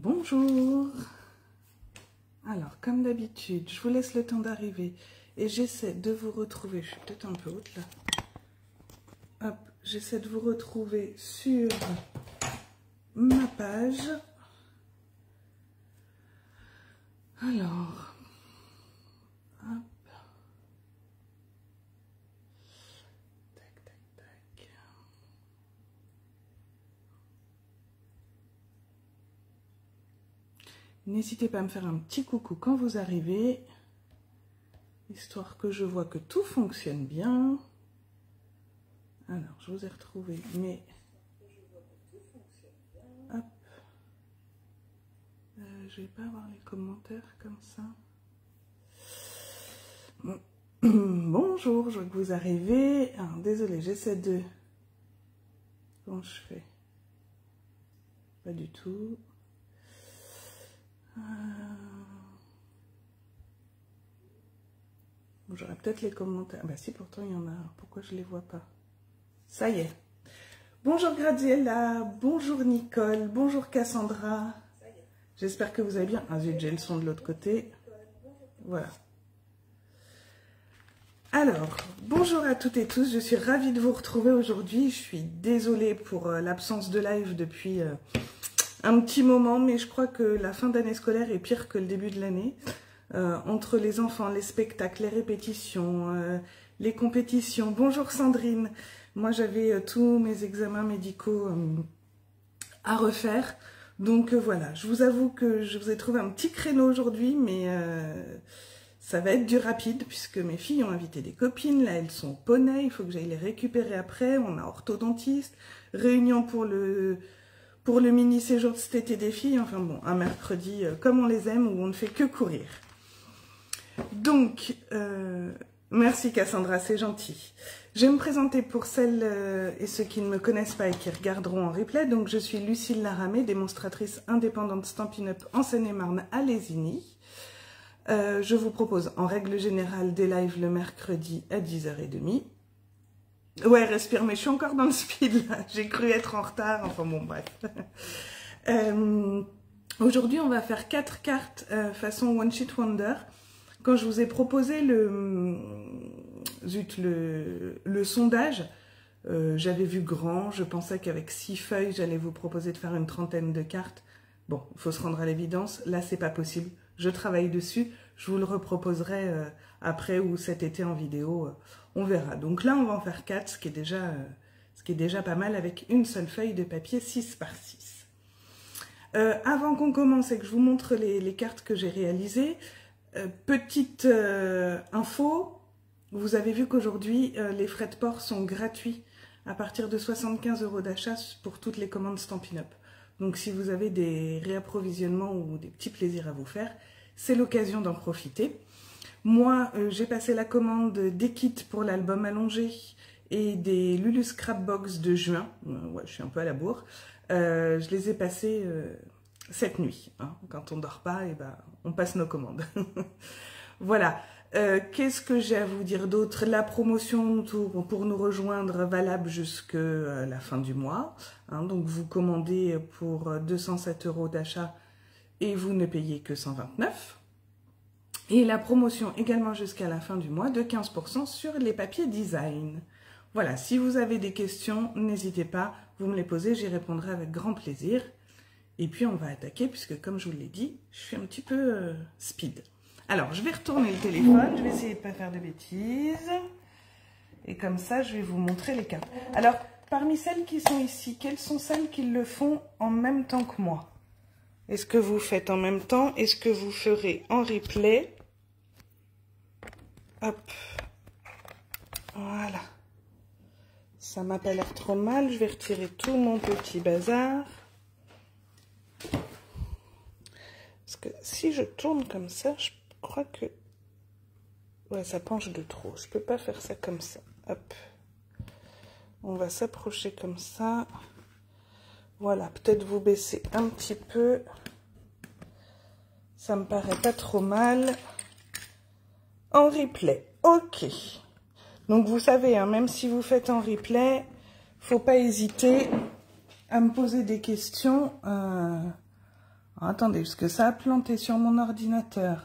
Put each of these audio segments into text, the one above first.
Bonjour. Alors, comme d'habitude, je vous laisse le temps d'arriver et j'essaie de vous retrouver. Je suis peut-être un peu haute là. Hop, j'essaie de vous retrouver sur ma page. Alors, hop. Tac, tac, tac. N'hésitez pas à me faire un petit coucou quand vous arrivez, histoire que je vois que tout fonctionne bien. Alors, je vous ai retrouvé, mais... Hop. Je vais pas avoir les commentaires comme ça. Bonjour, je vois que vous arrivez. Alors, désolée, j'essaie de... Comment je fais? Pas du tout. Bon, j'aurais peut-être les commentaires. Bah si, pourtant il y en a. Pourquoi je les vois pas? Ça y est. Bonjour Graziella, bonjour Nicole, bonjour Cassandra. J'espère que vous allez bien. Ah zut, j'ai le son de l'autre côté. Voilà. Alors, bonjour à toutes et tous. Je suis ravie de vous retrouver aujourd'hui. Je suis désolée pour l'absence de live depuis un petit moment, mais je crois que la fin d'année scolaire est pire que le début de l'année. Entre les enfants, les spectacles, les répétitions, les compétitions. Bonjour Sandrine. Moi, j'avais tous mes examens médicaux à refaire. Donc voilà, je vous avoue que je vous ai trouvé un petit créneau aujourd'hui, mais ça va être du rapide puisque mes filles ont invité des copines. Là, elles sont au poney, il faut que j'aille les récupérer après. On a orthodontiste, réunion pour le mini-séjour de cet été des filles. Enfin bon, un mercredi comme on les aime où on ne fait que courir. Donc, merci Cassandra, c'est gentil. Je vais me présenter pour celles et ceux qui ne me connaissent pas et qui regarderont en replay. Donc, je suis Lucille Laramé, démonstratrice indépendante Stampin' Up en Seine-et-Marne à Lésigny. Je vous propose en règle générale des lives le mercredi à 10h30. Ouais, respire, mais je suis encore dans le speed là. J'ai cru être en retard, enfin bon, bref. Aujourd'hui, on va faire 4 cartes façon One Sheet Wonder. Quand je vous ai proposé le sondage, j'avais vu grand, je pensais qu'avec 6 feuilles, j'allais vous proposer de faire une trentaine de cartes. Bon, il faut se rendre à l'évidence, là c'est pas possible, je travaille dessus, je vous le reproposerai après ou cet été en vidéo, on verra. Donc là on va en faire 4, ce qui est déjà pas mal avec une seule feuille de papier 6 par 6. Avant qu'on commence et que je vous montre les cartes que j'ai réalisées, petite info, vous avez vu qu'aujourd'hui les frais de port sont gratuits à partir de 75 € d'achat pour toutes les commandes Stampin' Up. Donc si vous avez des réapprovisionnements ou des petits plaisirs à vous faire, c'est l'occasion d'en profiter. Moi, j'ai passé la commande des kits pour l'album allongé et des Lulu Scrapbox de juin. Ouais, je suis un peu à la bourre. Je les ai passés cette nuit. Hein. Quand on ne dort pas, et ben, on passe nos commandes. Voilà. Qu'est-ce que j'ai à vous dire d'autre? La promotion pour nous rejoindre valable jusqu'à la fin du mois. Hein, donc vous commandez pour 207 € d'achat et vous ne payez que 129. Et la promotion également jusqu'à la fin du mois de 15% sur les papiers design. Voilà, si vous avez des questions, n'hésitez pas, vous me les posez, j'y répondrai avec grand plaisir. Et puis on va attaquer puisque comme je vous l'ai dit, je suis un petit peu speed. Alors, je vais retourner le téléphone, je vais essayer de ne pas faire de bêtises. Et comme ça, je vais vous montrer les cartes. Alors, parmi celles qui sont ici, quelles sont celles qui le font en même temps que moi? Est-ce que vous faites en même temps? Est-ce que vous ferez en replay? Hop. Voilà. Ça m'a pas l'air trop mal. Je vais retirer tout mon petit bazar. Parce que si je tourne comme ça, je crois que... Ouais, ça penche de trop. Je peux pas faire ça comme ça. Hop. On va s'approcher comme ça. Voilà, peut-être vous baisser un petit peu. Ça me paraît pas trop mal. En replay. Ok. Donc vous savez, hein, même si vous faites en replay, faut pas hésiter à me poser des questions. Alors, attendez, parce que ça a planté sur mon ordinateur.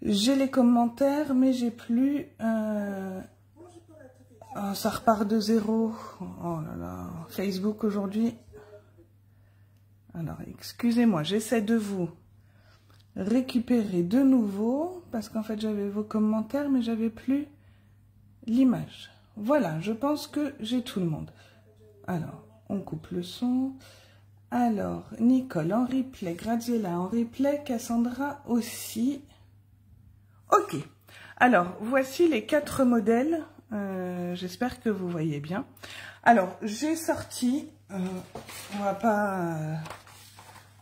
J'ai les commentaires, mais j'ai plus... Oh, ça repart de zéro. Oh là là. Facebook aujourd'hui. Alors, excusez-moi, j'essaie de vous récupérer de nouveau. Parce qu'en fait, j'avais vos commentaires, mais j'avais plus l'image. Voilà, je pense que j'ai tout le monde. Alors, on coupe le son. Alors, Nicole en replay, Graziella en replay, Cassandra aussi. Ok. Alors, voici les 4 modèles. J'espère que vous voyez bien. Alors, j'ai sorti, on va pas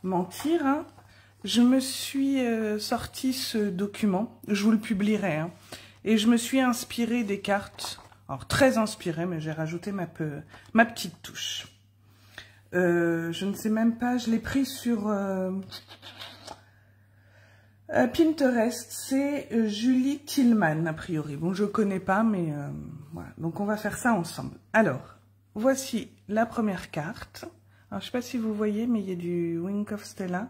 mentir, hein, je me suis sorti ce document, je vous le publierai, hein, et je me suis inspirée des cartes, alors très inspirée, mais j'ai rajouté ma petite touche. Je ne sais même pas, je l'ai pris sur Pinterest, c'est Julie Tillman, a priori. Bon, je ne connais pas, mais voilà. Donc, on va faire ça ensemble. Alors, voici la première carte. Alors, je ne sais pas si vous voyez, mais il y a du Wink of Stella.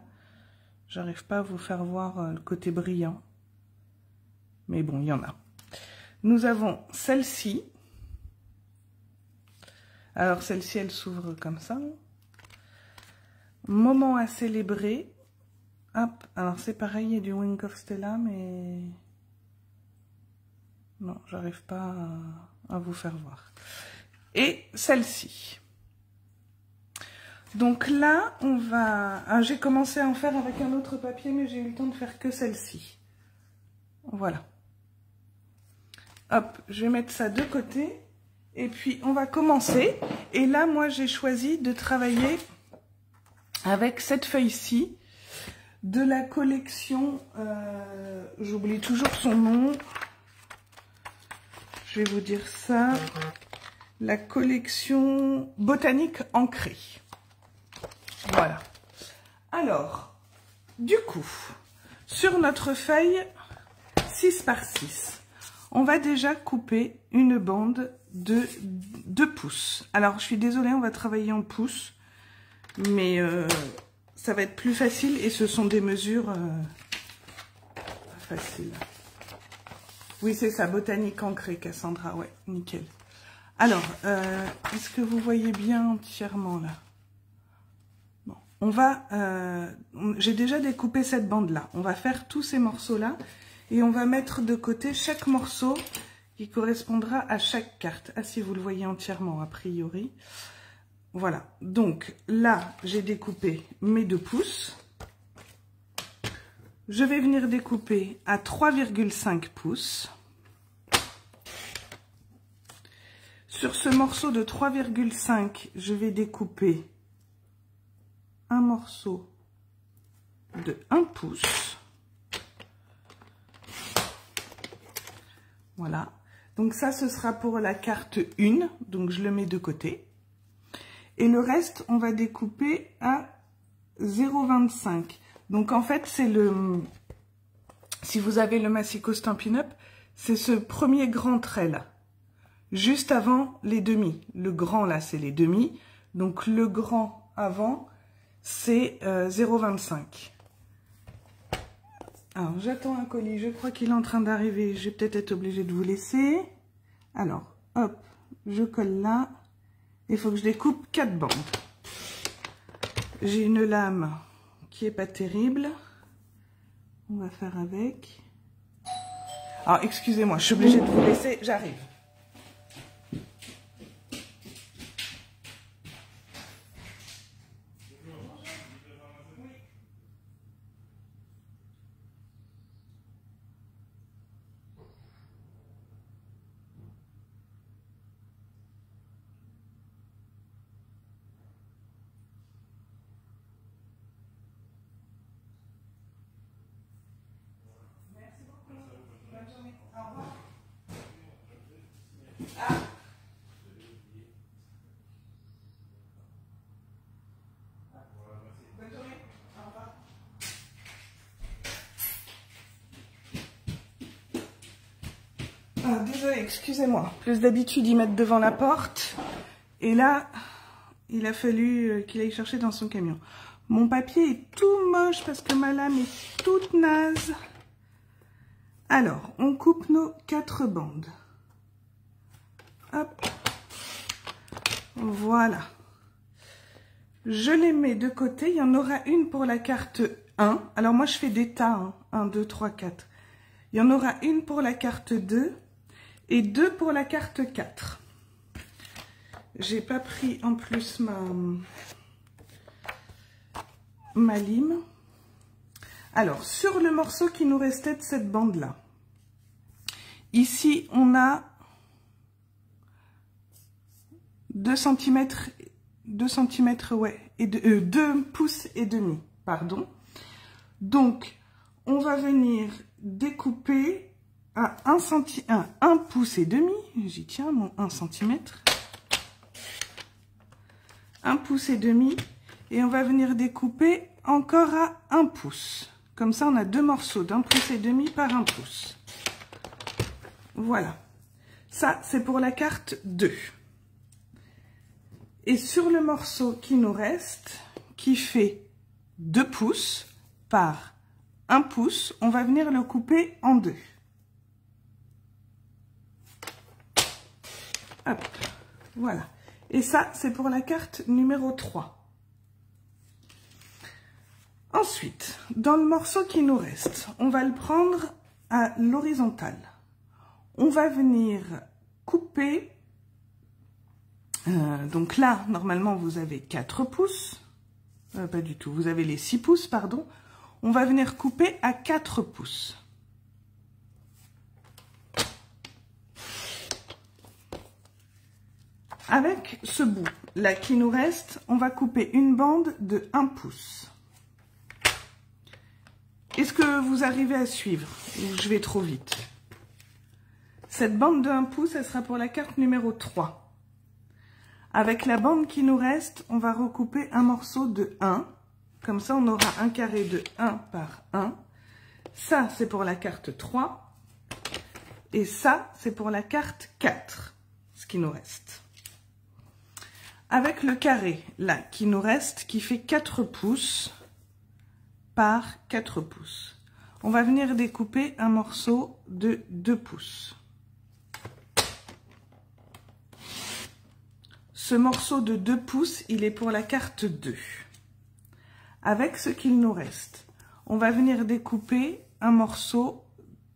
J'arrive pas à vous faire voir le côté brillant. Mais bon, il y en a. Nous avons celle-ci. Alors, celle-ci, elle s'ouvre comme ça. Moment à célébrer. Hop, alors c'est pareil, il y a du Wink of Stella, mais... Non, j'arrive pas à vous faire voir. Et celle-ci. Donc là, on va... Ah, j'ai commencé à en faire avec un autre papier, mais j'ai eu le temps de faire que celle-ci. Voilà. Hop, je vais mettre ça de côté. Et puis, on va commencer. Et là, moi, j'ai choisi de travailler avec cette feuille-ci. De la collection, j'oublie toujours son nom, je vais vous dire ça, la collection botanique ancrée. Voilà. Alors, du coup, sur notre feuille 6 par 6, on va déjà couper une bande de 2 pouces. Alors, je suis désolée, on va travailler en pouces, mais... ça va être plus facile et ce sont des mesures faciles. Oui, c'est ça, botanique ancrée, Cassandra. Ouais, nickel. Alors, est-ce que vous voyez bien entièrement là? Bon, on va... j'ai déjà découpé cette bande-là. On va faire tous ces morceaux-là et on va mettre de côté chaque morceau qui correspondra à chaque carte. Ah, si vous le voyez entièrement, a priori. Voilà, donc là, j'ai découpé mes 2 pouces. Je vais venir découper à 3,5 pouces. Sur ce morceau de 3,5, je vais découper un morceau de 1 pouce. Voilà, donc ça, ce sera pour la carte 1, donc je le mets de côté. Et le reste, on va découper à 0,25. Donc, en fait, c'est le... Si vous avez le Massico Stampin' Up, c'est ce premier grand trait là. Juste avant les demi. Le grand là, c'est les demi. Donc, le grand avant, c'est 0,25. Alors, j'attends un colis. Je crois qu'il est en train d'arriver. Je vais peut-être être obligée de vous laisser. Alors, hop, je colle là. Il faut que je découpe 4 bandes. J'ai une lame qui est pas terrible. On va faire avec. Alors, excusez-moi, je suis obligée de vous laisser. J'arrive. Ah, désolé, excusez-moi. Plus d'habitude, ils mettent devant la porte. Et là, il a fallu qu'il aille chercher dans son camion. Mon papier est tout moche parce que ma lame est toute naze. Alors, on coupe nos 4 bandes. Hop. Voilà. Je les mets de côté. Il y en aura une pour la carte 1. Alors moi, je fais des tas. Hein. 1, 2, 3, 4. Il y en aura une pour la carte 2 et 2 pour la carte 4. J'ai pas pris en plus ma lime. Alors, sur le morceau qui nous restait de cette bande-là, ici, on a 2 cm, ouais, et 2 pouces et demi, pardon. Donc, on va venir découper à 1 pouce et demi, j'y tiens mon 1 cm, 1 pouce et demi, et on va venir découper encore à 1 pouce. Comme ça, on a 2 morceaux d'1 pouce et demi par 1 pouce. Voilà. Ça, c'est pour la carte 2. Et sur le morceau qui nous reste, qui fait 2 pouces par 1 pouce, on va venir le couper en 2. Hop, voilà. Et ça, c'est pour la carte numéro 3. Ensuite, dans le morceau qui nous reste, on va le prendre à l'horizontale. On va venir couper, donc là, normalement, vous avez 4 pouces, pas du tout, vous avez les 6 pouces, pardon. On va venir couper à 4 pouces. Avec ce bout là qui nous reste, on va couper une bande de 1 pouce. Est-ce que vous arrivez à suivre ou je vais trop vite? Cette bande de 1 pouce, elle sera pour la carte numéro 3. Avec la bande qui nous reste, on va recouper un morceau de 1. Comme ça, on aura un carré de 1 par 1. Ça, c'est pour la carte 3. Et ça, c'est pour la carte 4, ce qui nous reste. Avec le carré, là, qui nous reste, qui fait 4 pouces par 4 pouces. On va venir découper un morceau de 2 pouces. Ce morceau de 2 pouces, il est pour la carte 2. Avec ce qu'il nous reste, on va venir découper un morceau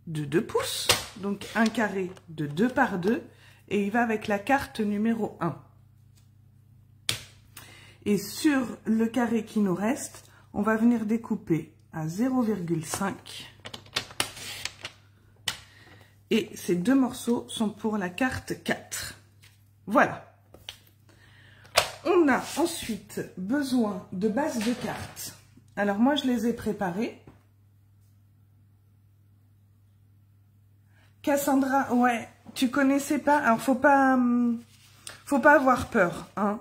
de 2 pouces, donc un carré de 2 par 2, et il va avec la carte numéro 1. Et sur le carré qui nous reste, on va venir découper à 0,5. Et ces 2 morceaux sont pour la carte 4. Voilà. On a ensuite besoin de bases de cartes. Alors moi, je les ai préparées. Cassandra, ouais, tu connaissais pas. Alors, faut pas avoir peur. Hein.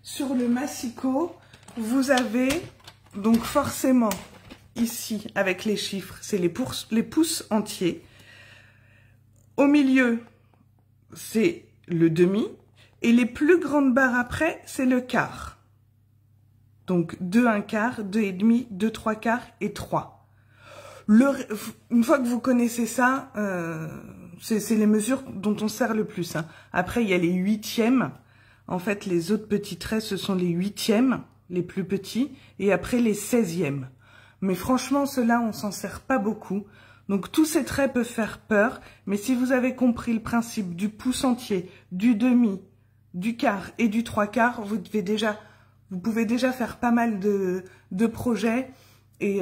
Sur le massicot, vous avez donc forcément ici, avec les chiffres, c'est les pouces entiers. Au milieu, c'est le demi. Et les plus grandes barres après, c'est le quart. Donc 2 1 quart, 2 et demi, 2 3 quarts et 3. Une fois que vous connaissez ça, c'est les mesures dont on sert le plus. Hein. Après, il y a les huitièmes. En fait, les autres petits traits, ce sont les huitièmes, les plus petits. Et après, les 16e. Mais franchement, ceux-là, on s'en sert pas beaucoup. Donc, tous ces traits peuvent faire peur. Mais si vous avez compris le principe du pouce entier, du demi, du quart et du 3 quarts, vous pouvez déjà faire pas mal de projets et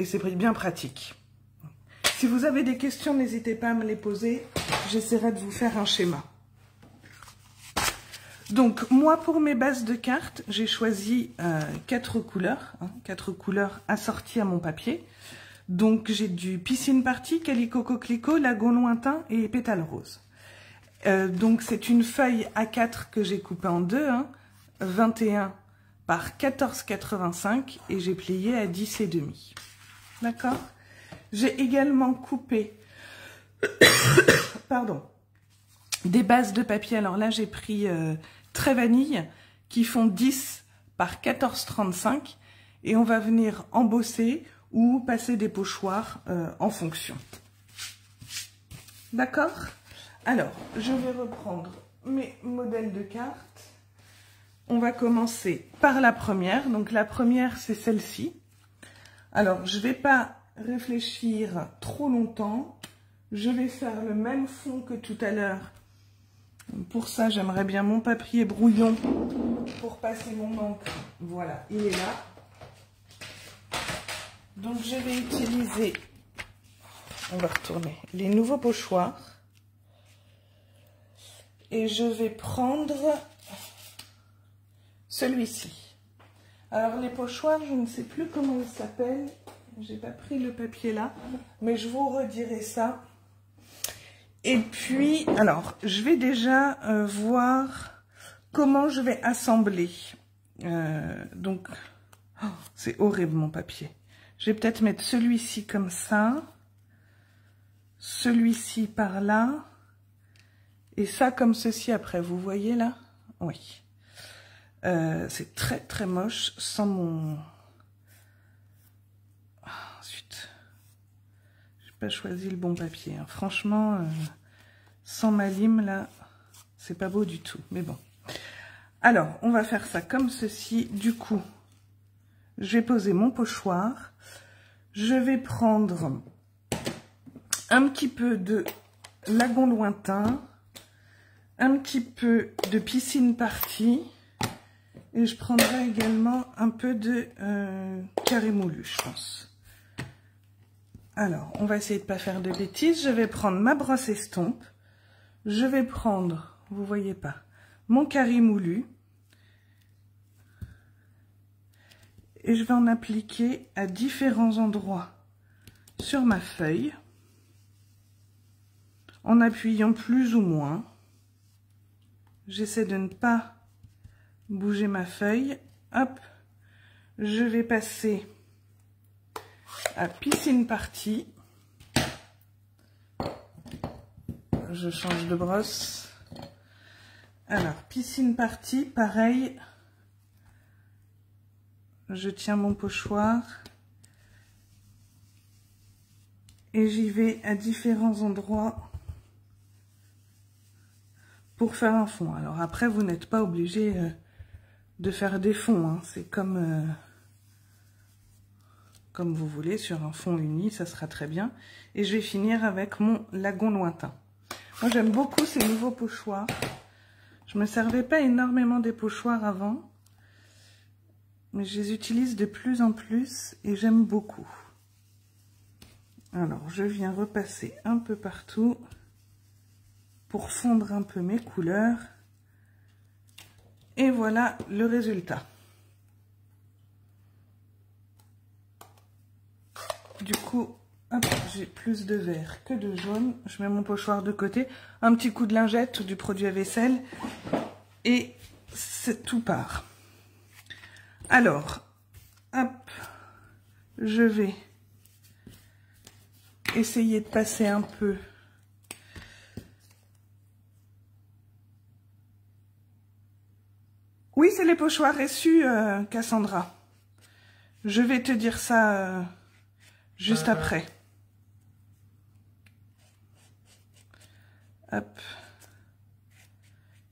c'est bien pratique. Si vous avez des questions, n'hésitez pas à me les poser. J'essaierai de vous faire un schéma. Donc, moi, pour mes bases de cartes, j'ai choisi 4 couleurs, hein, 4 couleurs assorties à mon papier. Donc, j'ai du Piscine Party, Calico Coquelicot, Lagon Lointain et Pétale Rose. Donc, c'est une feuille A4 que j'ai coupée en deux, hein, 21 par 14,85 et j'ai plié à 10,5. D'accord? J'ai également coupé pardon, des bases de papier. Alors là, j'ai pris Très Vanille qui font 10 par 14,35 et on va venir embosser ou passer des pochoirs en fonction. D'accord? Alors, je vais reprendre mes modèles de cartes. On va commencer par la première. Donc la première, c'est celle-ci. Alors, je ne vais pas réfléchir trop longtemps. Je vais faire le même fond que tout à l'heure. Pour ça, j'aimerais bien mon papier brouillon pour passer mon encre. Voilà, il est là. Donc, je vais utiliser, on va retourner, les nouveaux pochoirs. Et je vais prendre celui-ci. Alors, les pochoirs, je ne sais plus comment ils s'appellent. J'ai pas pris le papier là, mais je vous redirai ça. Et puis, alors, je vais déjà voir comment je vais assembler. Donc, oh, c'est horrible mon papier. Je vais peut-être mettre celui-ci comme ça, celui-ci par là, et ça comme ceci après. Vous voyez là? Oui. C'est très très moche sans mon... Ensuite, j'ai pas choisi le bon papier. Hein. Franchement, sans ma lime là, c'est pas beau du tout. Mais bon. Alors, on va faire ça comme ceci. Du coup, je vais poser mon pochoir. Je vais prendre un petit peu de lagon lointain, un petit peu de piscine partie, et je prendrai également un peu de carré moulu, je pense. Alors, on va essayer de ne pas faire de bêtises. Je vais prendre ma brosse estompe. Je vais prendre, vous voyez pas, mon carré moulu. Et je vais en appliquer à différents endroits sur ma feuille, en appuyant plus ou moins. J'essaie de ne pas bouger ma feuille. Hop, je vais passer à piscine partie. Je change de brosse. Alors, piscine partie, pareil. Je tiens mon pochoir et j'y vais à différents endroits pour faire un fond. Alors après, vous n'êtes pas obligé de faire des fonds, hein. C'est comme vous voulez, sur un fond uni, ça sera très bien. Et je vais finir avec mon lagon lointain. Moi, j'aime beaucoup ces nouveaux pochoirs. Je ne me servais pas énormément des pochoirs avant. Mais je les utilise de plus en plus et j'aime beaucoup. Alors, je viens repasser un peu partout pour fondre un peu mes couleurs. Et voilà le résultat. Du coup, j'ai plus de vert que de jaune. Je mets mon pochoir de côté. Un petit coup de lingette ou du produit à vaisselle. Et tout part. Alors, hop, je vais essayer de passer un peu oui, c'est les pochoirs reçus, Cassandra. Je vais te dire ça juste après. Hop.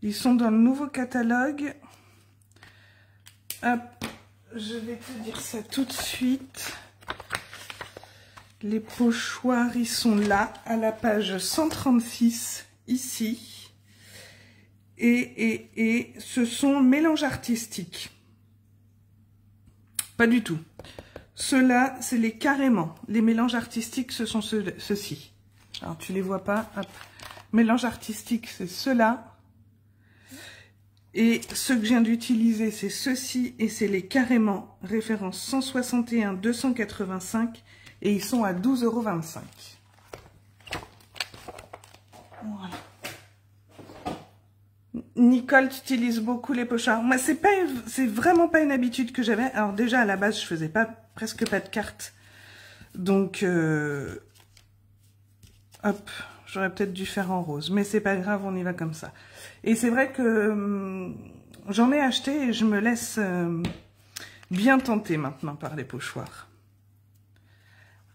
Ils sont dans le nouveau catalogue. Hop. Je vais te dire ça tout de suite. Les pochoirs, ils sont là, à la page 136, ici. Et ce sont mélanges artistiques. Pas du tout. Ceux-là, c'est les carrément. Les mélanges artistiques, ce sont ceux-ci. Alors, tu les vois pas. Hop. Mélanges artistiques, c'est ceux-là. Et ceux que je viens d'utiliser, c'est ceux-ci. Et c'est les carrément. Référence 161 285. Et ils sont à 12,25 €. Voilà. Nicole, tu utilises beaucoup les pochoirs. Moi, c'est vraiment pas une habitude que j'avais. Alors déjà, à la base, je faisais presque pas de cartes. Donc, hop, j'aurais peut-être dû faire en rose. Mais c'est pas grave, on y va comme ça. Et c'est vrai que j'en ai acheté et je me laisse bien tenter maintenant par les pochoirs.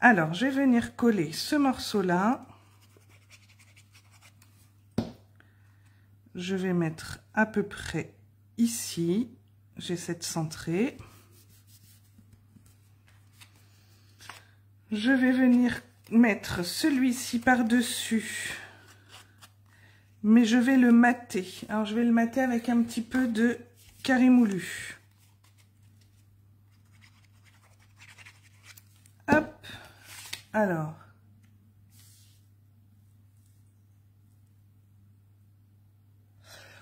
Alors, je vais venir coller ce morceau-là. Je vais mettre à peu près ici. J'essaie de centrer. Je vais venir mettre celui-ci par-dessus. Mais je vais le mater. Alors, je vais le mater avec un petit peu de carré moulu. Hop. Alors.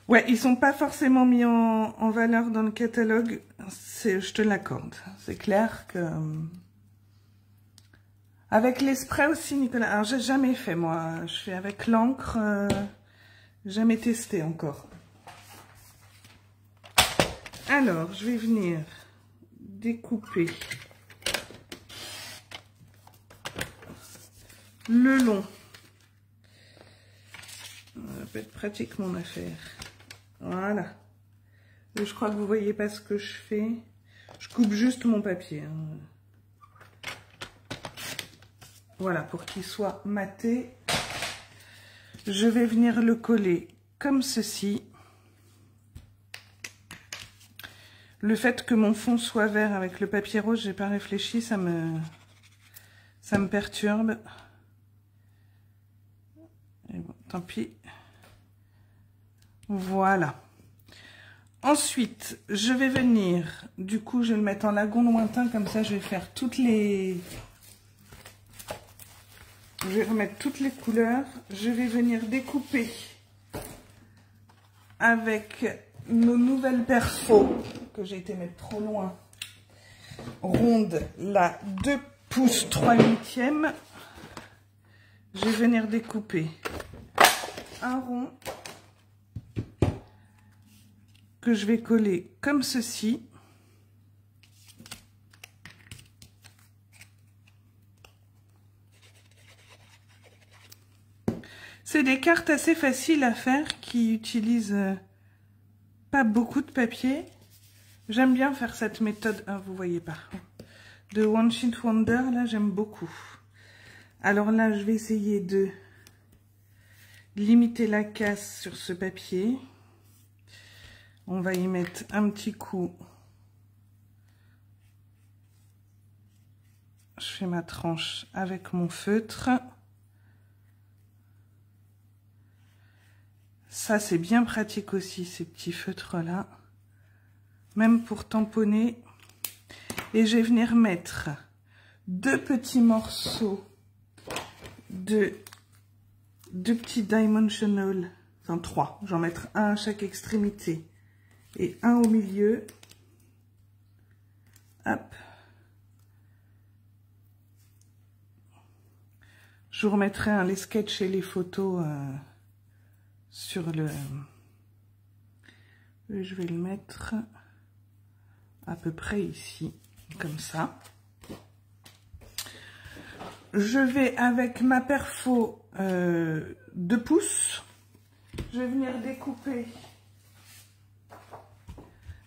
Ouais, ils sont pas forcément mis en valeur dans le catalogue. Je te l'accorde. C'est clair que... Avec les sprays aussi, Nicolas. Alors, j'ai jamais fait, moi. Je fais avec l'encre. Jamais testé encore. Alors, je vais venir découper le long. Ça peut être pratique mon affaire. Voilà. Je crois que vous voyez pas ce que je fais. Je coupe juste mon papier. Voilà, pour qu'il soit maté. Je vais venir le coller comme ceci. Le fait que mon fond soit vert avec le papier rose, j'ai pas réfléchi, ça me perturbe. Et bon, tant pis. Voilà. Ensuite, je vais venir, du coup, je vais le mettre en lagon lointain, comme ça, je vais faire toutes les... Je vais remettre toutes les couleurs. Je vais venir découper avec nos nouvelles perfos, que j'ai été mettre trop loin, ronde, la 2 pouces 3/8. Je vais venir découper un rond que je vais coller comme ceci. C'est des cartes assez faciles à faire qui utilisent pas beaucoup de papier. J'aime bien faire cette méthode, vous voyez pas, de One Sheet Wonder, là j'aime beaucoup. Alors là je vais essayer de limiter la casse sur ce papier. On va y mettre un petit coup. Je fais ma tranche avec mon feutre. Ça, c'est bien pratique aussi, ces petits feutres-là. Même pour tamponner. Et je vais venir mettre 2 petits morceaux de petits dimensional. Enfin, 3. J'en mettre un à chaque extrémité. Et un au milieu. Hop. Je vous remettrai les sketchs et les photos sur le... Je vais le mettre à peu près ici, comme ça. Je vais, avec ma perfo 2 pouces, je vais venir découper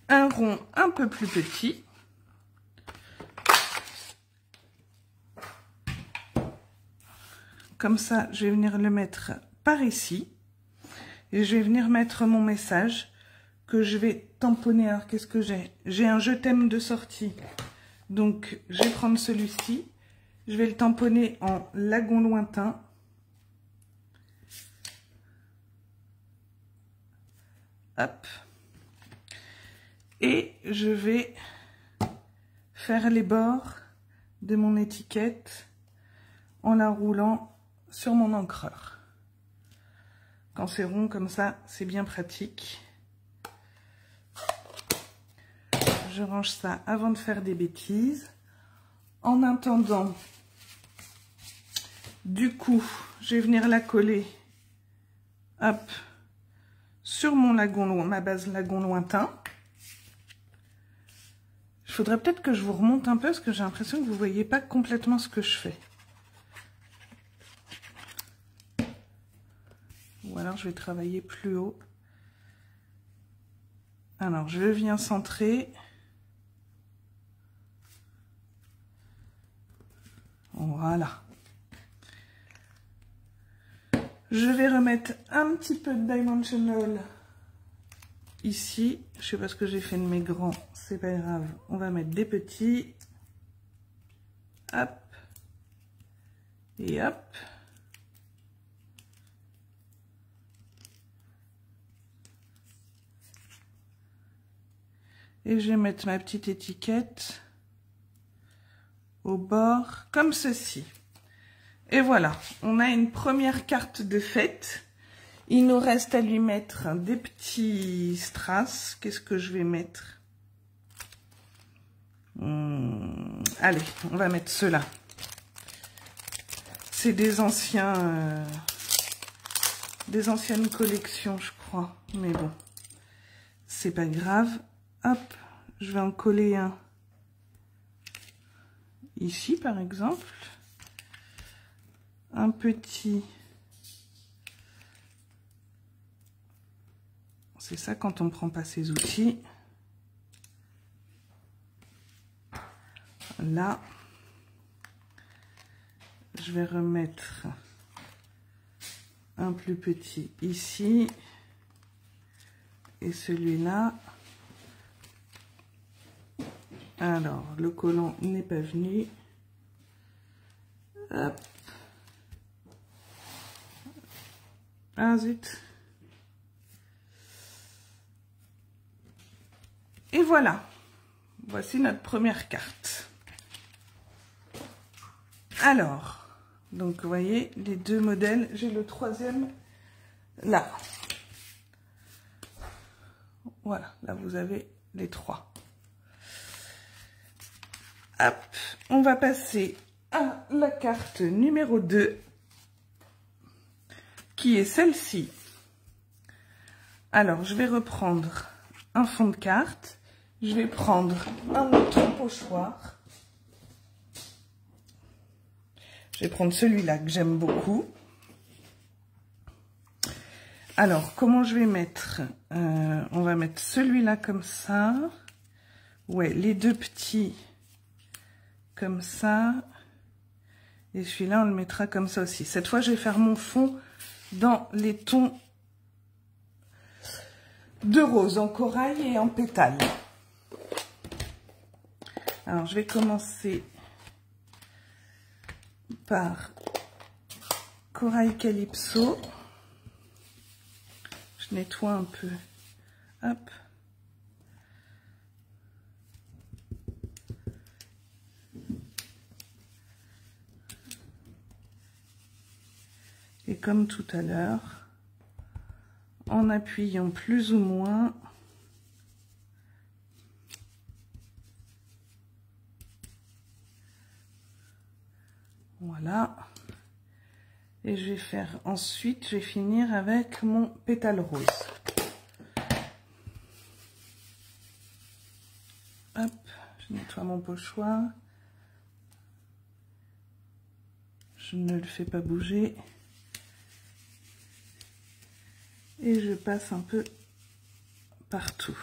un rond un peu plus petit. Comme ça, je vais venir le mettre par ici. Et je vais venir mettre mon message que je vais tamponner. Alors, qu'est-ce que j'ai? J'ai un je t'aime de sortie. Donc, je vais prendre celui-ci. Je vais le tamponner en lagon lointain. Hop. Et je vais faire les bords de mon étiquette en la roulant sur mon encreur. Quand c'est rond comme ça, c'est bien pratique. Je range ça avant de faire des bêtises. En attendant, du coup, je vais venir la coller, hop, sur mon lagon, ma base lagon lointain. Il faudrait peut-être que je vous remonte un peu parce que j'ai l'impression que vous ne voyez pas complètement ce que je fais. Ou alors je vais travailler plus haut. Alors, je viens centrer. Voilà. Je vais remettre un petit peu de dimensional ici. Je sais pas ce que j'ai fait de mes grands, c'est pas grave. On va mettre des petits. Hop. Et hop. Et je vais mettre ma petite étiquette au bord, comme ceci. Et voilà, on a une première carte de fête. Il nous reste à lui mettre des petits strass. Qu'est-ce que je vais mettre? Allez, on va mettre ceux-là. C'est des anciens, des anciennes collections, je crois. Mais bon, c'est pas grave. Hop, je vais en coller un ici, par exemple. Un petit. C'est ça quand on ne prend pas ses outils. Là, je vais remettre un plus petit ici. Et celui-là. Alors, le collant n'est pas venu. Hop. Ah zut. Et voilà. Voici notre première carte. Alors, donc vous voyez, les deux modèles. J'ai le troisième là. Voilà, là vous avez les trois. Hop, on va passer à la carte numéro 2, qui est celle-ci. Alors, je vais reprendre un fond de carte. Je vais prendre un autre pochoir. Je vais prendre celui-là que j'aime beaucoup. Alors, comment je vais mettre on va mettre celui-là comme ça. Ouais, les deux petits comme ça. Et celui-là, on le mettra comme ça aussi. Cette fois, je vais faire mon fond dans les tons de rose, en corail et en pétale. Alors, je vais commencer par corail calypso. Je nettoie un peu. Hop. Et comme tout à l'heure, en appuyant plus ou moins, voilà. Et je vais faire ensuite, je vais finir avec mon pétale rose. Hop, je nettoie mon pochoir. Je ne le fais pas bouger. Et je passe un peu partout.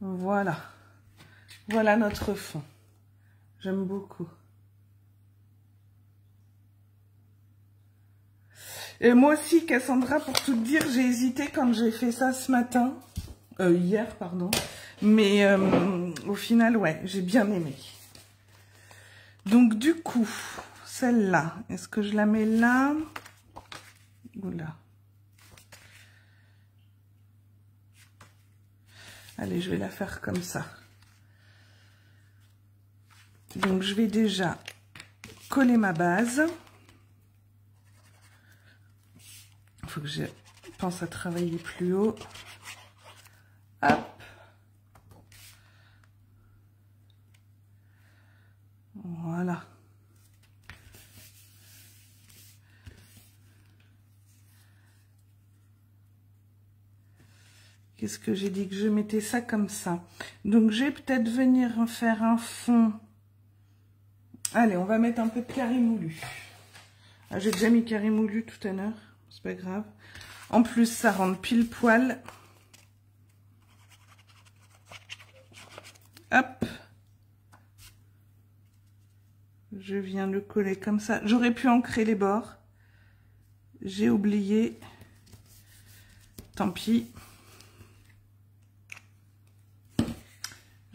Voilà. Voilà notre fond. J'aime beaucoup. Et moi aussi, Cassandra, pour tout te dire, j'ai hésité quand j'ai fait ça ce matin. Hier, pardon. Mais au final, ouais, j'ai bien aimé. Donc, du coup, celle-là, est-ce que je la mets là? Oula. Allez, je vais la faire comme ça. Donc, je vais déjà coller ma base. Il faut que je pense à travailler plus haut. Hop. Voilà. Qu'est-ce que j'ai dit? Que je mettais ça comme ça. Donc, je vais peut-être venir faire un fond. Allez, on va mettre un peu de carré moulu. Ah, j'ai déjà mis carré moulu tout à l'heure. c'est pas grave. En plus, ça rentre pile poil. Hop. Je viens le coller comme ça. J'aurais pu ancrer les bords. J'ai oublié. Tant pis.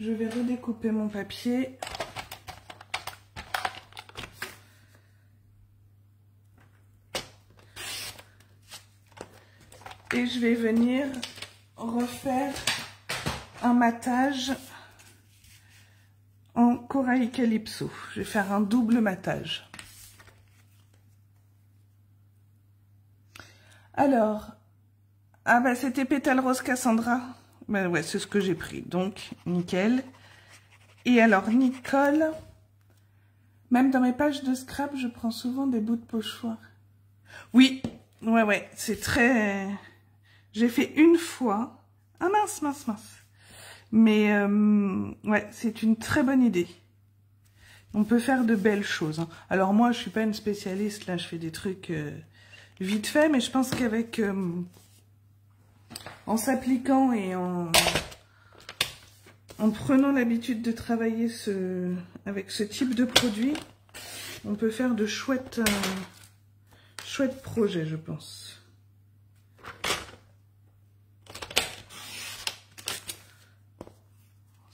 Je vais redécouper mon papier. Et je vais venir refaire un matage en corail calypso. Je vais faire un double matage. Alors, ah bah c'était Pétale Rose Cassandra. Ben ouais, c'est ce que j'ai pris, donc nickel. Et alors Nicole, même dans mes pages de scrap, je prends souvent des bouts de pochoir. Oui, ouais, c'est très... J'ai fait une fois. Ah mince. Mais ouais, c'est une très bonne idée. On peut faire de belles choses, hein. Alors moi, je suis pas une spécialiste, là, je fais des trucs vite fait, mais je pense qu'avec... en s'appliquant et en prenant l'habitude de travailler avec ce type de produit, on peut faire de chouettes projets, je pense.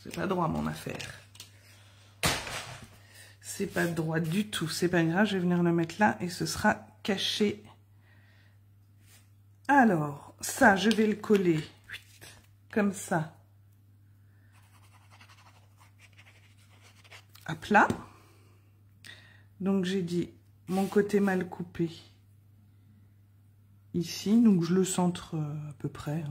C'est pas droit mon affaire. C'est pas droit du tout. C'est pas grave, je vais venir le mettre là et ce sera caché. Alors, ça, je vais le coller comme ça à plat. Donc, j'ai dit mon côté mal coupé ici. Donc, je le centre à peu près.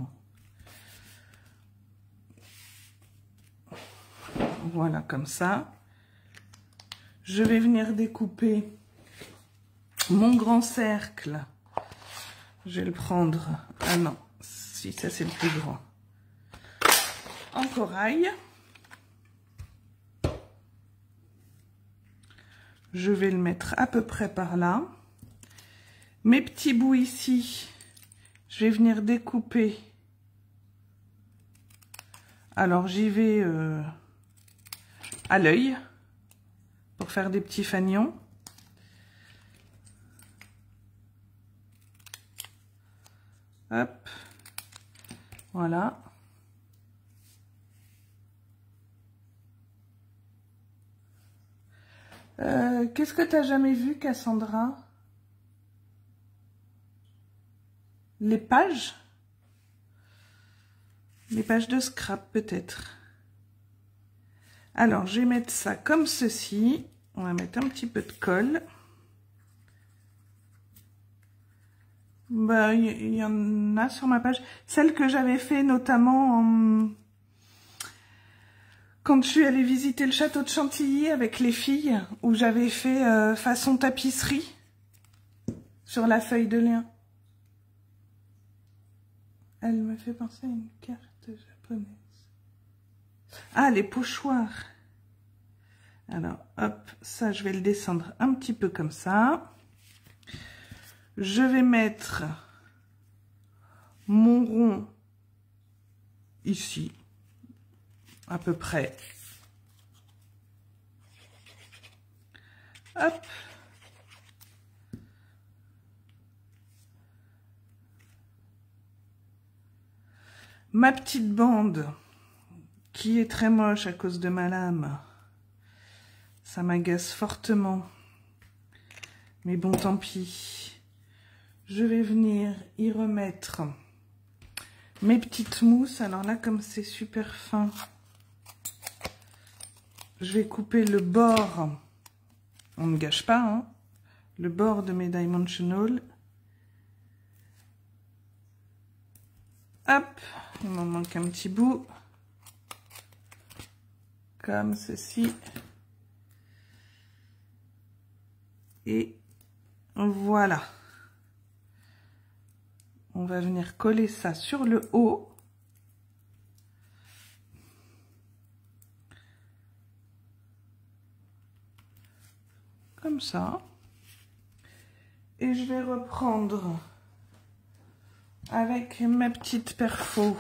Voilà, comme ça. Je vais venir découper mon grand cercle. Je vais le prendre... Ah non, si, ça c'est le plus grand. En corail. Je vais le mettre à peu près par là. Mes petits bouts ici, je vais venir découper. Alors j'y vais à l'œil pour faire des petits fanions. Hop, voilà. Qu'est-ce que tu n'as jamais vu, Cassandra? Les pages? Les pages de scrap, peut-être. Alors, je vais mettre ça comme ceci. On va mettre un petit peu de colle. Bah, il y en a sur ma page. Celle que j'avais fait notamment quand je suis allée visiter le château de Chantilly avec les filles, où j'avais fait façon tapisserie sur la feuille de lin. Elle me fait penser à une carte japonaise. Ah, les pochoirs. Alors, hop, ça, je vais le descendre un petit peu comme ça. Je vais mettre mon rond ici, à peu près. Hop. Ma petite bande, qui est très moche à cause de ma lame. Ça m'agace fortement. Mais bon, tant pis. Je vais venir y remettre mes petites mousses. Alors là, comme c'est super fin, je vais couper le bord. On ne gâche pas, hein. Le bord de mes Dimensional. Hop, il m'en manque un petit bout. Comme ceci. Et voilà. On va venir coller ça sur le haut. Comme ça. Et je vais reprendre avec ma petite perfo.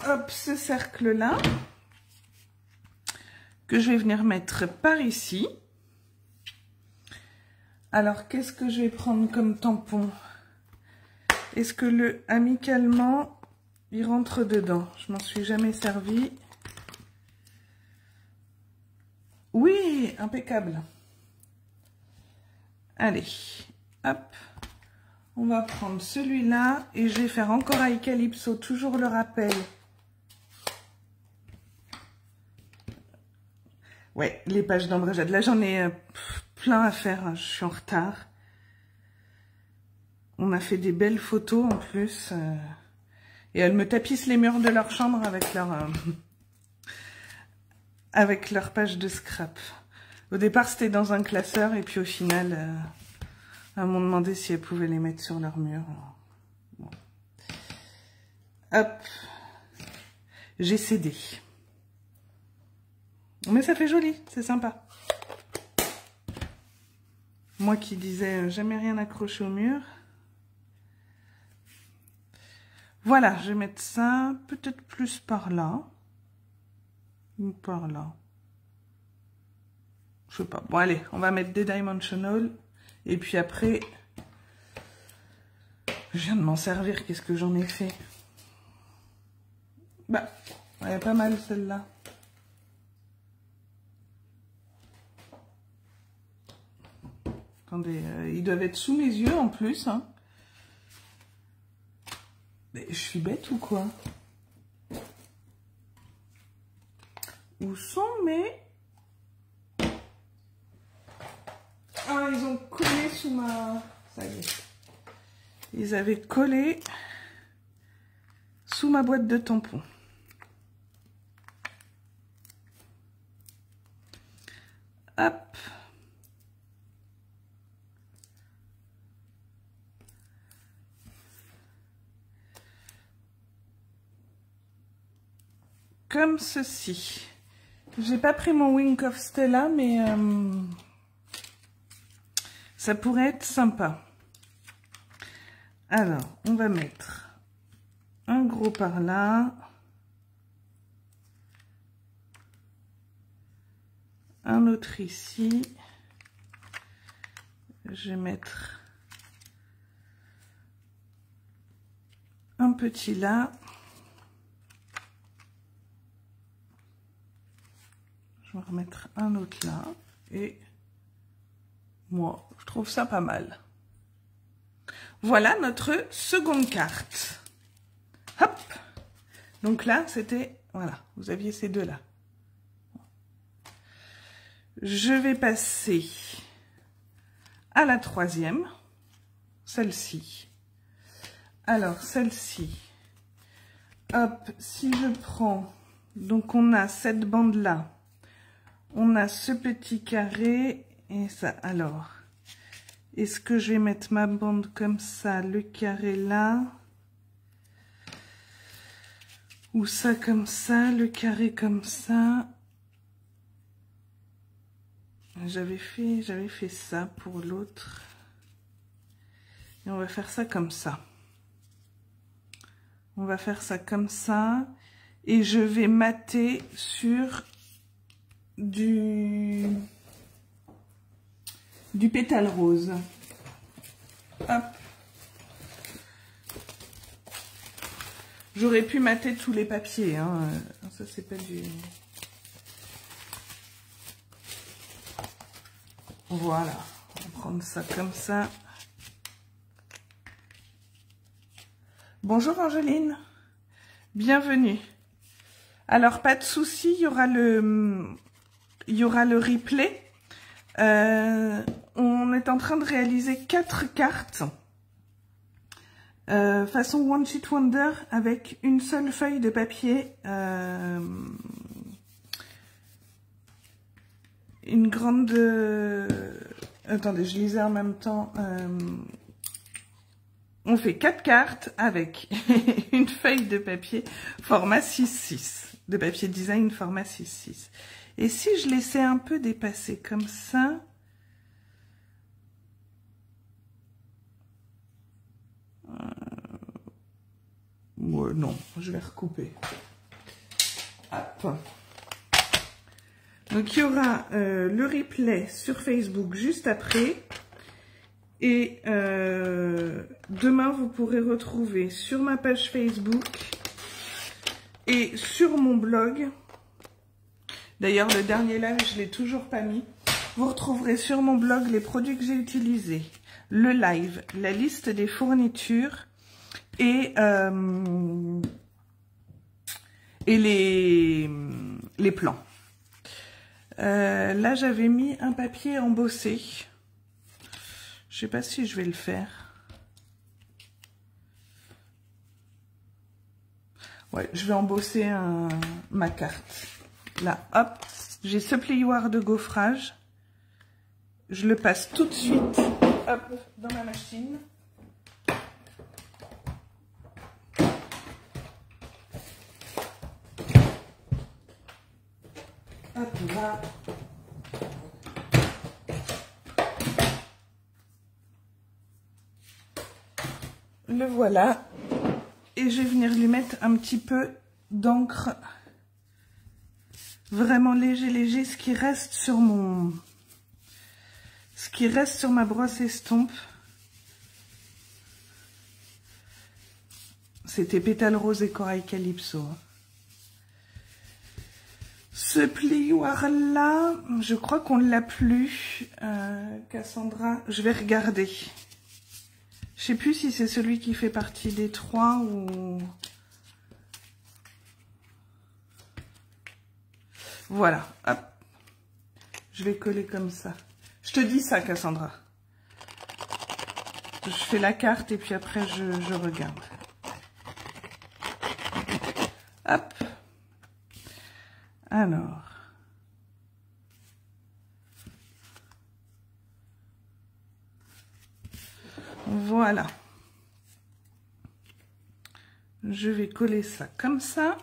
Hop, ce cercle-là, que je vais venir mettre par ici. Alors, qu'est-ce que je vais prendre comme tampon? Est-ce que le amicalement, il rentre dedans? Je m'en suis jamais servi. Oui, impeccable. Allez, hop. On va prendre celui-là et je vais faire encore à Calypso, toujours le rappel. Ouais, les pages d'André-Jade. Là, j'en ai plein à faire, hein. Je suis en retard. On a fait des belles photos en plus. Et elles me tapissent les murs de leur chambre avec leur page de scrap. Au départ, c'était dans un classeur et puis au final, elles m'ont demandé si elles pouvaient les mettre sur leur mur. Bon. Hop. J'ai cédé. Mais ça fait joli, c'est sympa. Moi qui disais jamais rien accroché au mur. Voilà, je vais mettre ça peut-être plus par là. Ou par là. Je sais pas. Bon, allez, on va mettre des dimensional. Et puis après, je viens de m'en servir. Qu'est-ce que j'en ai fait? Bah, elle est pas mal celle-là. Attendez, ils doivent être sous mes yeux en plus. Hein. Mais je suis bête ou quoi? Où sont mes... Ah, ils ont collé sous ma... Ça y est. Ils avaient collé sous ma boîte de tampons. Hop. Comme ceci. J'ai pas pris mon Wink of Stella, mais ça pourrait être sympa. Alors, on va mettre un gros par là. Un autre ici. Je vais mettre un petit là. Je vais remettre un autre là. Et moi, je trouve ça pas mal. Voilà notre seconde carte. Hop. Donc là, c'était... Voilà, vous aviez ces deux-là. Je vais passer à la troisième. Celle-ci. Alors, celle-ci. Hop, si je prends... Donc, on a cette bande-là. On a ce petit carré et ça. Alors, est-ce que je vais mettre ma bande comme ça, le carré là? Ou ça comme ça, le carré comme ça? J'avais fait ça pour l'autre. Et on va faire ça comme ça. On va faire ça comme ça. Et je vais mater sur du pétale rose. Hop. J'aurais pu mater tous les papiers, hein. Ça c'est pas du... Voilà, on va prendre ça comme ça. Bonjour Angeline, bienvenue. Alors pas de souci, il y aura le replay. On est en train de réaliser 4 cartes façon One Sheet Wonder avec une seule feuille de papier, une grande... Attendez, je lisais en même temps. On fait 4 cartes avec une feuille de papier format 6-6, de papier design format 6-6. Et si je laissais un peu dépasser comme ça, non, je vais recouper. Hop. Donc il y aura le replay sur Facebook juste après. Et demain, vous pourrez retrouver sur ma page Facebook et sur mon blog. D'ailleurs, le dernier live, je ne l'ai toujours pas mis. Vous retrouverez sur mon blog les produits que j'ai utilisés, le live, la liste des fournitures et les plans. Là, j'avais mis un papier embossé. Je sais pas si je vais le faire. Ouais, je vais embosser ma carte. Là, hop, j'ai ce plioir de gaufrage. Je le passe tout de suite, hop, dans ma machine. Hop là. Le voilà. Et je vais venir lui mettre un petit peu d'encre. Vraiment léger, ce qui reste sur ma brosse estompe. C'était pétale rose et corail calypso. Ce plioir-là, je crois qu'on ne l'a plus. Cassandra, je vais regarder. Je sais plus si c'est celui qui fait partie des 3 ou... Voilà, hop. Je vais coller comme ça. Je te dis ça, Cassandra. Je fais la carte et puis après je regarde. Hop. Alors. Voilà. Je vais coller ça comme ça.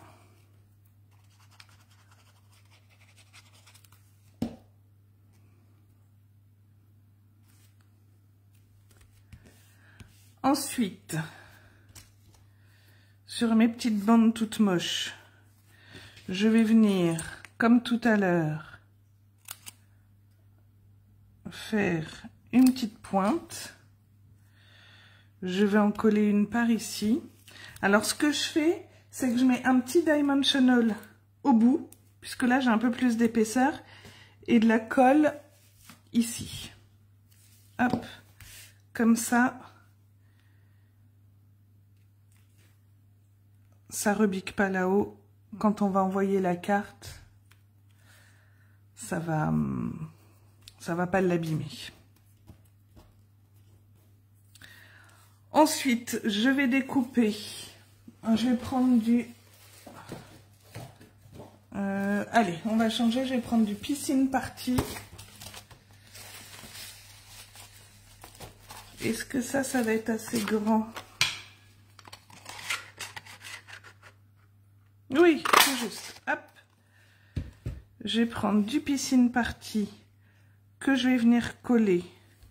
Ensuite, sur mes petites bandes toutes moches, je vais venir, comme tout à l'heure, faire une petite pointe. Je vais en coller une par ici. Alors, ce que je fais, c'est que je mets un petit dimensional au bout, puisque là, j'ai un peu plus d'épaisseur, et de la colle ici. Hop, comme ça. Ça rebique pas là-haut. Quand on va envoyer la carte, ça va pas l'abîmer. Ensuite, je vais découper. Je vais prendre du... allez, on va changer. Je vais prendre du piscine party. Est-ce que ça va être assez grand? Oui, c'est juste. Hop. Je vais prendre du piscine party que je vais venir coller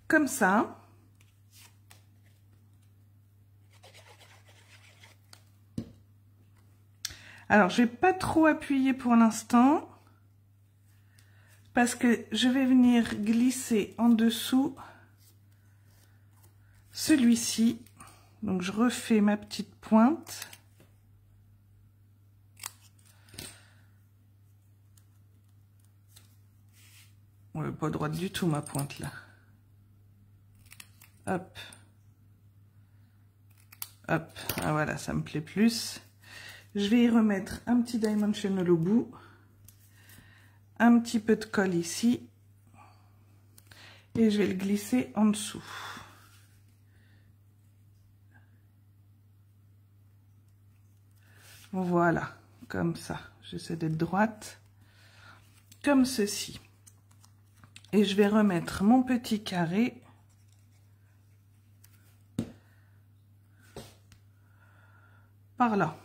comme ça. Alors, je vais pas trop appuyer pour l'instant parce que je vais venir glisser en dessous celui-ci. Donc, je refais ma petite pointe. Ouais, pas droite du tout ma pointe là. Hop. Hop. Ah, voilà, ça me plaît plus. Je vais y remettre un petit dimensional au bout. Un petit peu de colle ici. Et je vais le glisser en dessous. Voilà, comme ça. J'essaie d'être droite. Comme ceci. Et je vais remettre mon petit carré par là.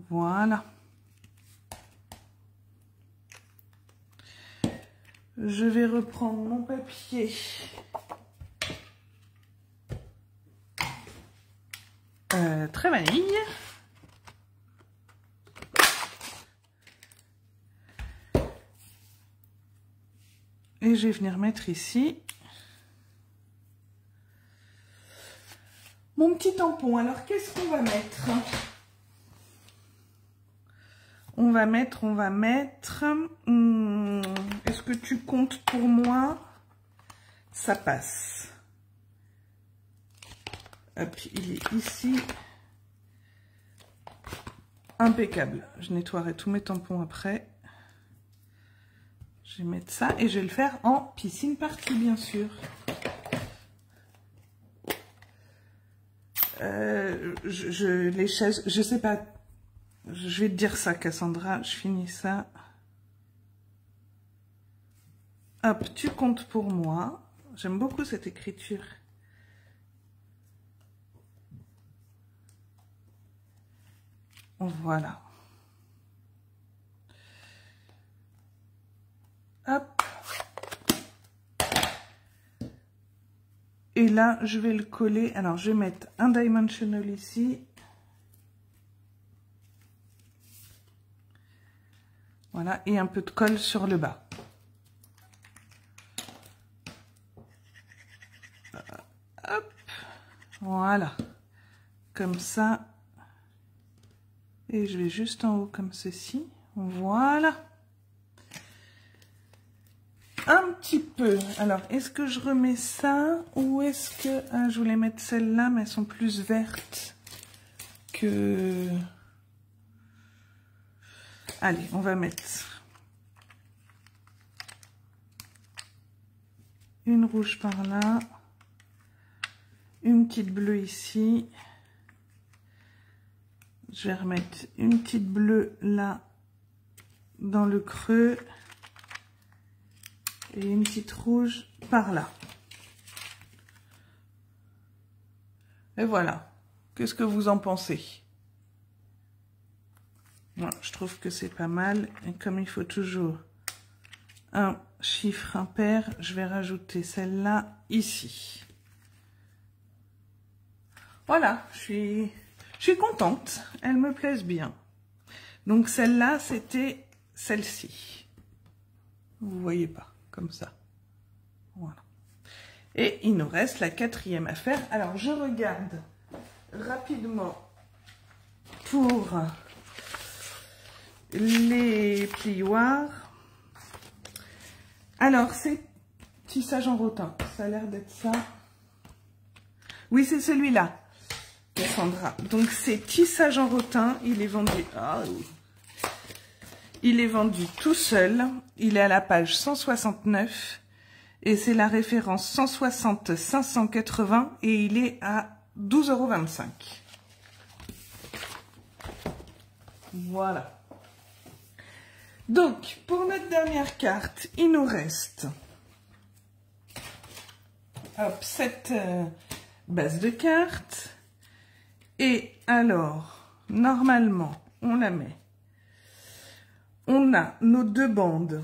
Voilà. Je vais reprendre mon papier. très vanille. Et je vais venir mettre ici mon petit tampon. Alors, qu'est-ce qu'on va mettre? On va mettre... Est-ce que tu comptes pour moi? Ça passe. Hop, il est ici. Impeccable. Je nettoierai tous mes tampons après. Je vais mettre ça et je vais le faire en piscine party, bien sûr. Les chaises, je sais pas. Je vais te dire ça, Cassandra. Je finis ça. Hop, tu comptes pour moi. J'aime beaucoup cette écriture. Voilà. Hop. Et là, je vais le coller. Alors, je vais mettre un dimensional ici. Voilà. Et un peu de colle sur le bas. Hop. Voilà. Comme ça. Et je vais juste en haut comme ceci. Voilà. Un petit peu. Alors, est-ce que je remets ça ou est-ce que... Ah, je voulais mettre celles-là, mais elles sont plus vertes que... Allez, on va mettre une rouge par là, une petite bleue ici. Je vais remettre une petite bleue là, dans le creux. Et une petite rouge par là. Et voilà. Qu'est-ce que vous en pensez? Moi, je trouve que c'est pas mal. Et comme il faut toujours un chiffre impair, je vais rajouter celle-là ici. Voilà, je suis contente. Elles me plaisent bien. Donc celle-là, c'était celle-ci. Vous voyez pas, comme ça. Voilà. Et il nous reste la quatrième à faire. Alors, je regarde rapidement pour les plioirs. Alors, c'est tissage en rotin. Ça a l'air d'être ça. Oui, c'est celui-là, Cassandra. Donc, c'est tissage en rotin. Il est vendu... Ah, oui. Il est vendu tout seul. Il est à la page 169. Et c'est la référence 160 580. Et il est à 12,25 €. Voilà. Donc, pour notre dernière carte, il nous reste hop, cette base de cartes. Et alors, normalement, on la met. On a nos deux bandes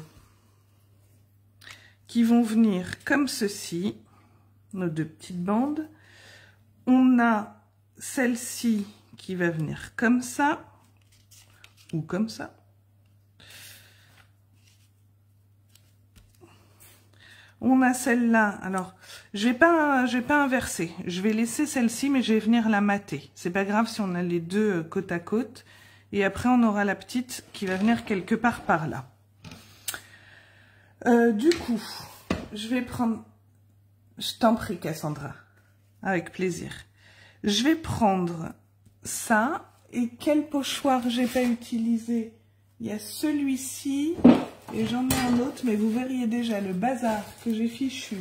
qui vont venir comme ceci, nos deux petites bandes. On a celle-ci qui va venir comme ça, ou comme ça. On a celle-là, alors je vais pas inverser, je vais laisser celle-ci, mais je vais venir la mater. C'est pas grave si on a les deux côte à côte. Et après, on aura la petite qui va venir quelque part par là. Du coup, je vais prendre... Je t'en prie, Cassandra. Avec plaisir. Je vais prendre ça. Et quel pochoir j'ai pas utilisé? Il y a celui-ci. Et j'en ai un autre. Mais vous verriez déjà le bazar que j'ai fichu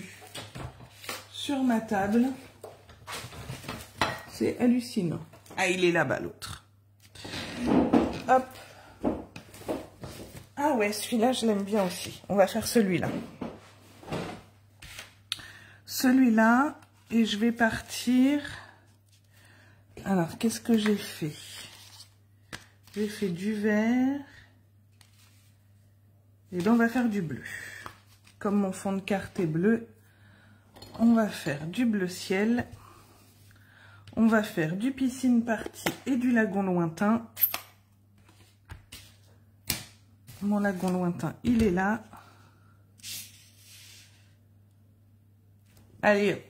sur ma table. C'est hallucinant. Ah, il est là-bas, l'autre. Hop. Ah ouais, celui-là, je l'aime bien aussi. On va faire celui-là. Celui-là, et je vais partir... Alors, qu'est-ce que j'ai fait? J'ai fait du vert. Et là, on va faire du bleu. Comme mon fond de carte est bleu, on va faire du bleu ciel. On va faire du piscine party et du lagon lointain. Mon lagon lointain, il est là. Allez hop.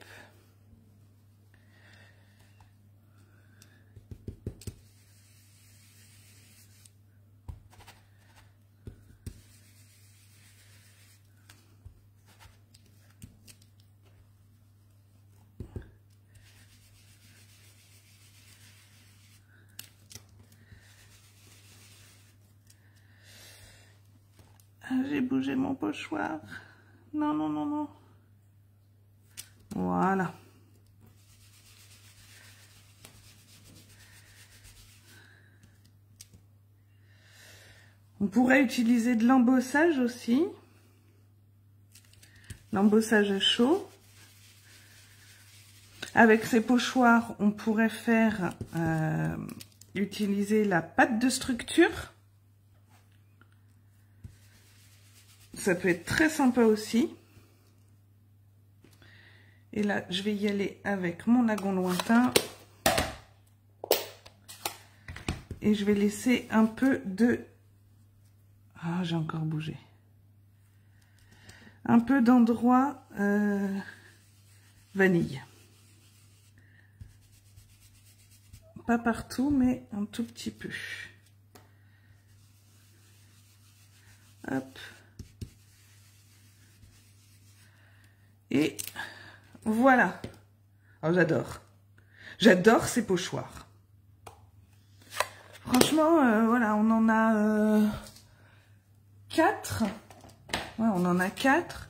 J'ai bougé mon pochoir. Non, non, non, non. Voilà. On pourrait utiliser de l'embossage aussi. L'embossage chaud. Avec ces pochoirs, on pourrait faire utiliser la pâte de structure. Ça peut être très sympa aussi. Et là, je vais y aller avec mon lagon lointain. Et je vais laisser un peu de... Ah, j'ai encore bougé. Un peu d'endroit vanille. Pas partout, mais un tout petit peu. Hop. Et voilà. Oh, j'adore. J'adore ces pochoirs. Franchement, voilà, on en a 4. Ouais, on en a 4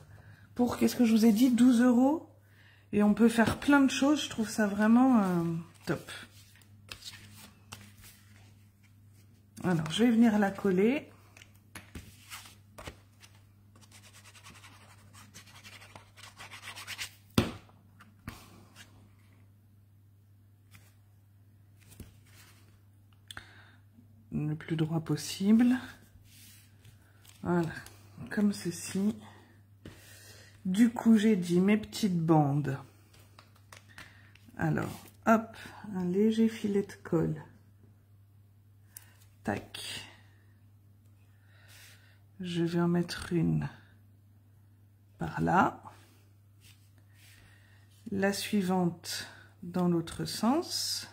pour, qu'est-ce que je vous ai dit, 12 €. Et on peut faire plein de choses. Je trouve ça vraiment top. Alors, je vais venir la coller. Le plus droit possible. Voilà, comme ceci. Du coup, j'ai dit mes petites bandes. Alors, hop, un léger filet de colle. Tac. Je vais en mettre une par là. La suivante dans l'autre sens.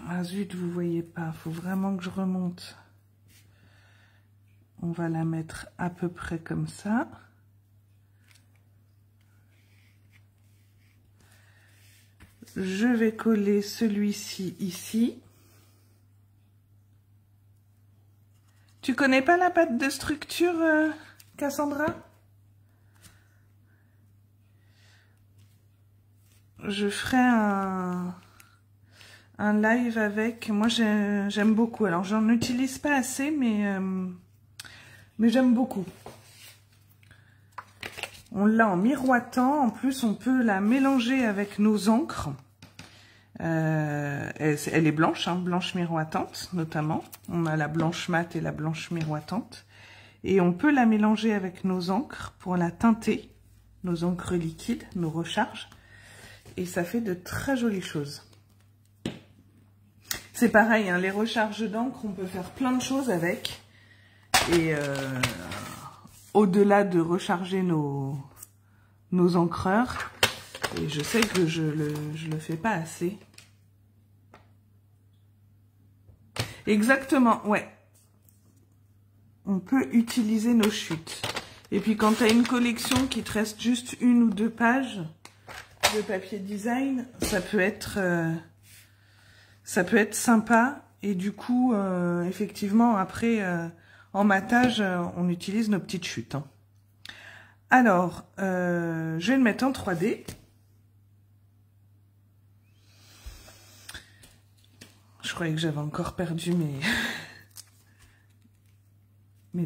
Ah zut, vous voyez pas, faut vraiment que je remonte. On va la mettre à peu près comme ça. Je vais coller celui-ci ici. Tu connais pas la pâte de structure, Cassandra? Je ferai un live avec. Moi, j'aime beaucoup. Alors, j'en utilise pas assez, mais j'aime beaucoup. On l'a en miroitant. En plus, on peut la mélanger avec nos encres. Elle est blanche, hein, blanche miroitante notamment. On a la blanche mat et la blanche miroitante. Et on peut la mélanger avec nos encres pour la teinter. Nos encres liquides, nos recharges. Et ça fait de très jolies choses. C'est pareil, hein, les recharges d'encre, on peut faire plein de choses avec. Et au-delà de recharger nos encreurs, et je sais que je le fais pas assez. Exactement, ouais. On peut utiliser nos chutes. Et puis quand tu as une collection qui te reste juste 1 ou 2 pages de papier design, ça peut être sympa. Et du coup, effectivement, après, en matage, on utilise nos petites chutes. Hein. Alors, je vais le mettre en 3D. Je croyais que j'avais encore perdu mes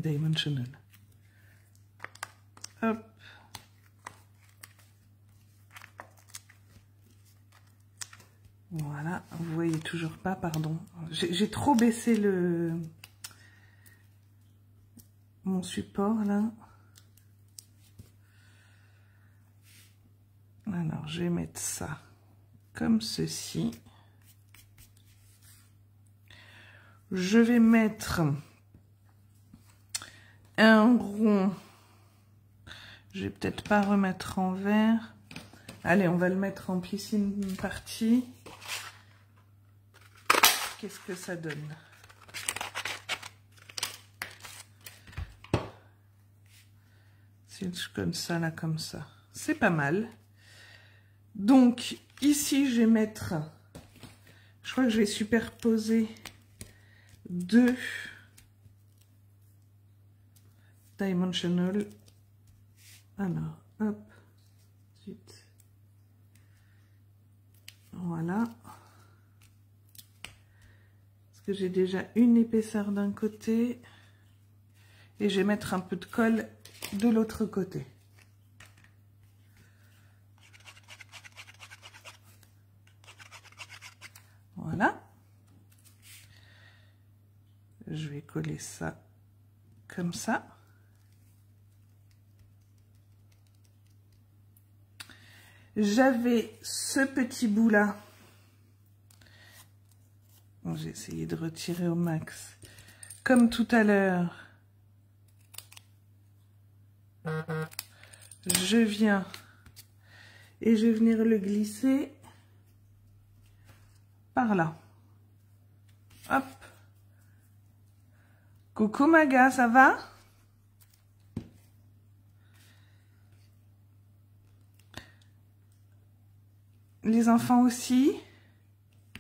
Diamond Channel. Hop. Voilà, vous voyez toujours pas, pardon. J'ai trop baissé mon support là. je vais mettre ça comme ceci. Je vais mettre un rond. Je vais peut-être pas remettre en vert. Allez, on va le mettre en piscine partie. Qu'est-ce que ça donne? C'est comme ça, là, comme ça. C'est pas mal. Donc, ici, je vais mettre... Je crois que je vais superposer 2 dimensional. Alors, hop. Ensuite. Voilà. Parce que j'ai déjà une épaisseur d'un côté. Et je vais mettre un peu de colle de l'autre côté. Voilà. Je vais coller ça comme ça. J'avais ce petit bout là. Bon, j'ai essayé de retirer au max. Comme tout à l'heure. Je viens et je vais venir le glisser par là. Hop. Coucou Maga, ça va? Les enfants aussi.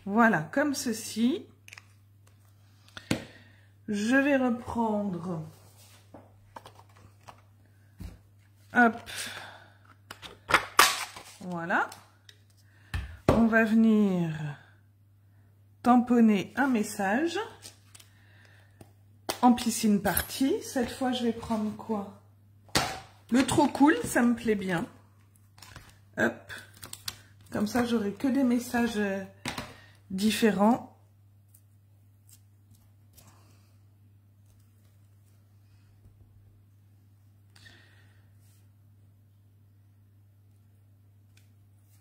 Voilà, comme ceci. Je vais reprendre. Hop. Voilà. On va venir tamponner un message. En piscine partie. Cette fois, je vais prendre quoi? Le trop cool, ça me plaît bien. Hop. Comme ça, j'aurai que des messages différents.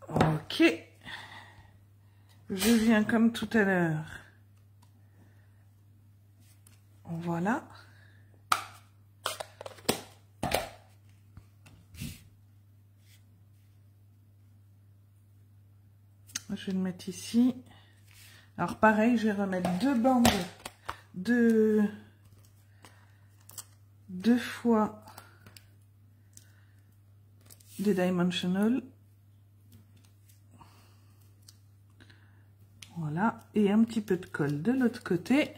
Ok. Je viens comme tout à l'heure. Voilà. Je vais le mettre ici. Alors pareil, je vais remettre 2 bandes de 2 fois des dimensional. Voilà, et un petit peu de colle de l'autre côté.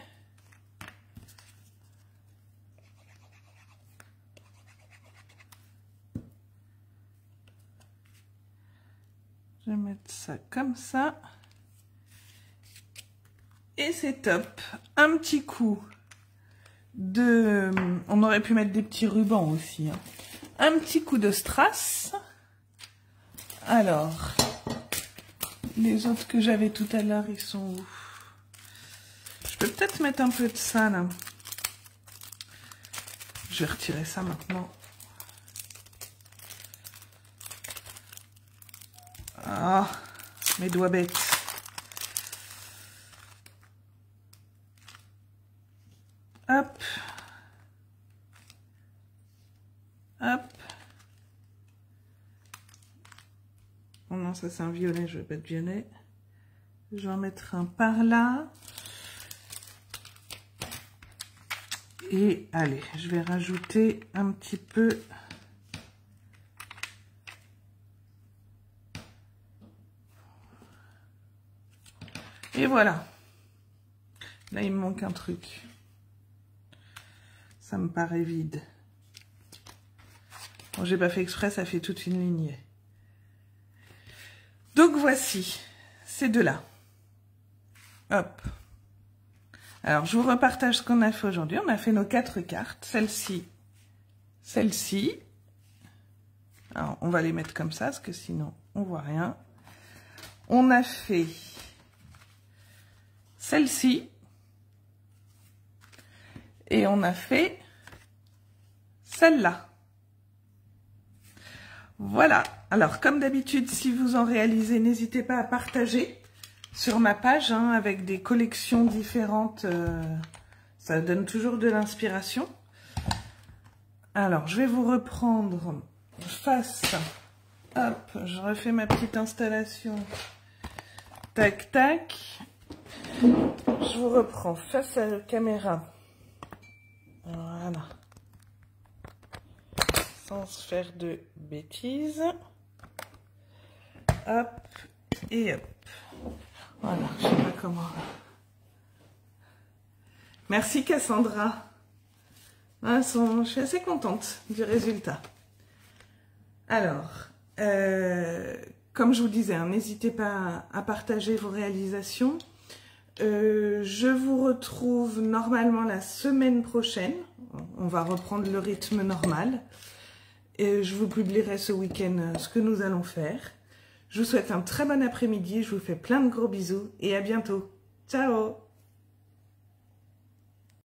Je vais mettre ça comme ça. Et c'est top. Un petit coup de... On aurait pu mettre des petits rubans aussi. Hein. Un petit coup de strass. Alors, les autres que j'avais tout à l'heure, ils sont où? Je peux peut-être mettre un peu de ça, là. Je vais retirer ça maintenant. Ah, mes doigts bêtes. Hop. Hop. Oh non, ça c'est un violet, je vais pas de violet. Je vais en mettre un par là. Et allez, je vais rajouter un petit peu. Et voilà. Là, il me manque un truc. Ça me paraît vide. Bon, j'ai pas fait exprès, ça fait toute une lignée. Donc voici ces deux-là. Hop. Alors, je vous repartage ce qu'on a fait aujourd'hui. On a fait nos 4 cartes. Celle-ci, celle-ci. Alors, on va les mettre comme ça, parce que sinon, on voit rien. On a fait celle-ci. Et on a fait celle-là. Voilà. Alors, comme d'habitude, si vous en réalisez, n'hésitez pas à partager sur ma page, hein, avec des collections différentes. Ça donne toujours de l'inspiration. Alors, je vais vous reprendre face. Hop, je refais ma petite installation. Tac, tac. Je vous reprends face à la caméra. Voilà. Sans se faire de bêtises. Hop et hop. Voilà, je sais pas comment. Merci Cassandra. Je suis assez contente du résultat. Alors, comme je vous disais, hein, n'hésitez pas à partager vos réalisations. Je vous retrouve normalement la semaine prochaine. On va reprendre le rythme normal. Et je vous publierai ce week-end ce que nous allons faire. Je vous souhaite un très bon après-midi. Je vous fais plein de gros bisous et à bientôt. Ciao!